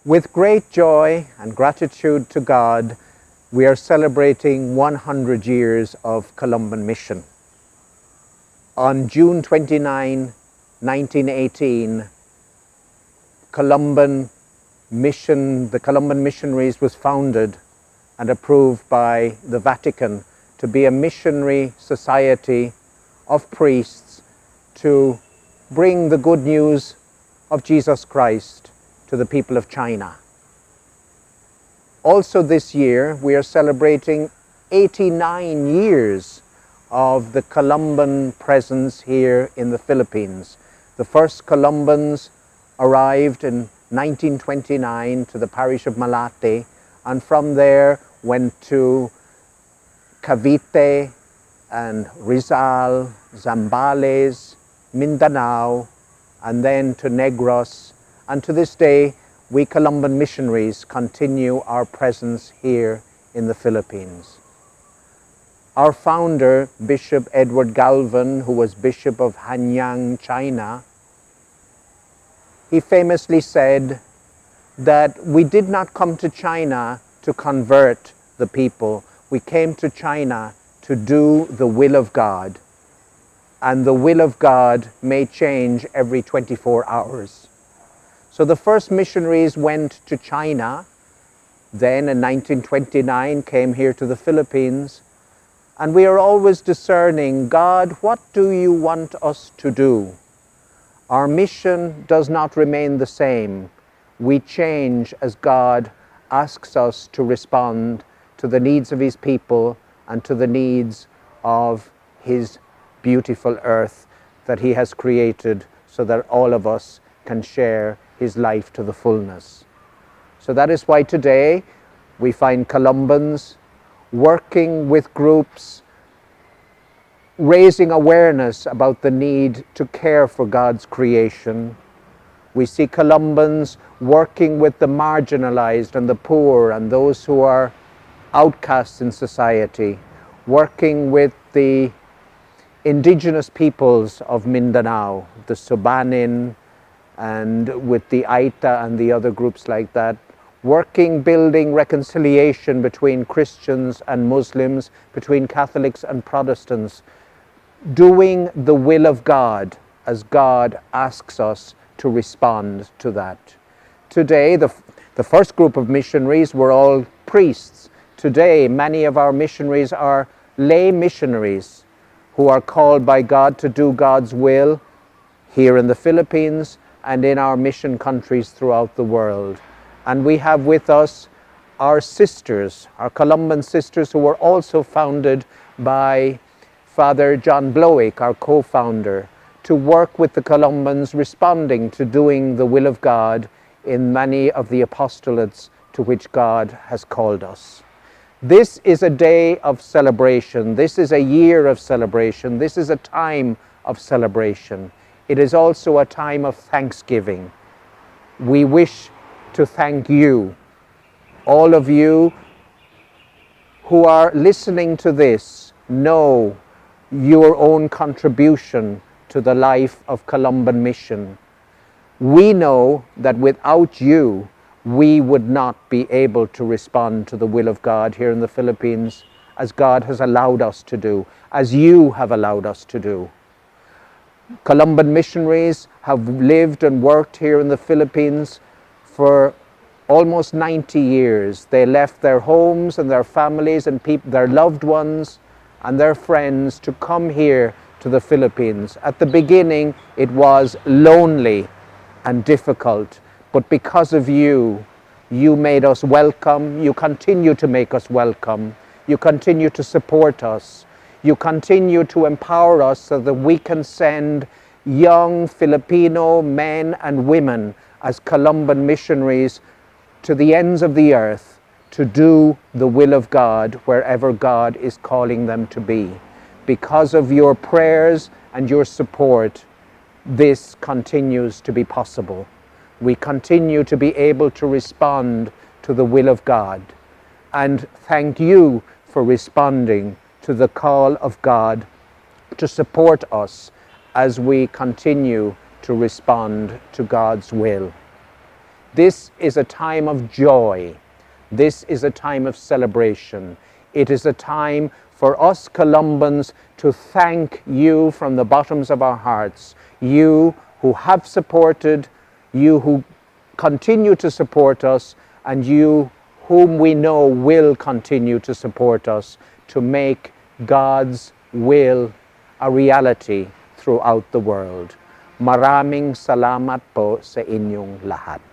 With great joy and gratitude to God, we are celebrating 100 years of Columban mission. On June 29, 1918, the Columban Missionaries was founded and approved by the Vatican to be a missionary society of priests to bring the good news of Jesus Christ to the people of China. Also this year, we are celebrating 89 years of the Columban presence here in the Philippines. The first Columbans arrived in 1929 to the parish of Malate, and from there went to Cavite and Rizal, Zambales, Mindanao, and then to Negros. And to this day, we Columban missionaries continue our presence here in the Philippines. Our founder, Bishop Edward Galvin, who was Bishop of Hanyang, China, he famously said that we did not come to China to convert the people. We came to China to do the will of God. And the will of God may change every 24 hours. So the first missionaries went to China, then in 1929 came here to the Philippines, and we are always discerning, God, what do you want us to do? Our mission does not remain the same. We change as God asks us to respond to the needs of His people and to the needs of His beautiful earth that He has created so that all of us can share His life to the fullness. So that is why today we find Columbans working with groups, raising awareness about the need to care for God's creation. We see Columbans working with the marginalized and the poor and those who are outcasts in society, working with the indigenous peoples of Mindanao, the Subanin, and with the Aita and the other groups like that, working, building reconciliation between Christians and Muslims, between Catholics and Protestants, doing the will of God as God asks us to respond to that. Today, the first group of missionaries were all priests. Today, many of our missionaries are lay missionaries who are called by God to do God's will here in the Philippines and in our mission countries throughout the world. And we have with us our sisters, our Columban sisters, who were also founded by Father John Blowick, our co-founder, to work with the Columbans responding to doing the will of God in many of the apostolates to which God has called us. This is a day of celebration. This is a year of celebration. This is a time of celebration. It is also a time of thanksgiving. We wish to thank you, all of you who are listening to this, know your own contribution to the life of Columban mission. We know that without you, we would not be able to respond to the will of God here in the Philippines as God has allowed us to do, as you have allowed us to do. Columban missionaries have lived and worked here in the Philippines for almost 90 years. They left their homes and their families and their loved ones and their friends to come here to the Philippines. At the beginning, it was lonely and difficult, but because of you, you made us welcome. You continue to make us welcome. You continue to support us. You continue to empower us so that we can send young Filipino men and women as Columban missionaries to the ends of the earth to do the will of God wherever God is calling them to be. Because of your prayers and your support, this continues to be possible. We continue to be able to respond to the will of God. And thank you for responding to the call of God to support us as we continue to respond to God's will. This is a time of joy. This is a time of celebration. It is a time for us Columbans to thank you from the bottoms of our hearts. You who have supported, you who continue to support us, and you whom we know will continue to support us to make God's will a reality throughout the world. Maraming salamat po sa inyong lahat.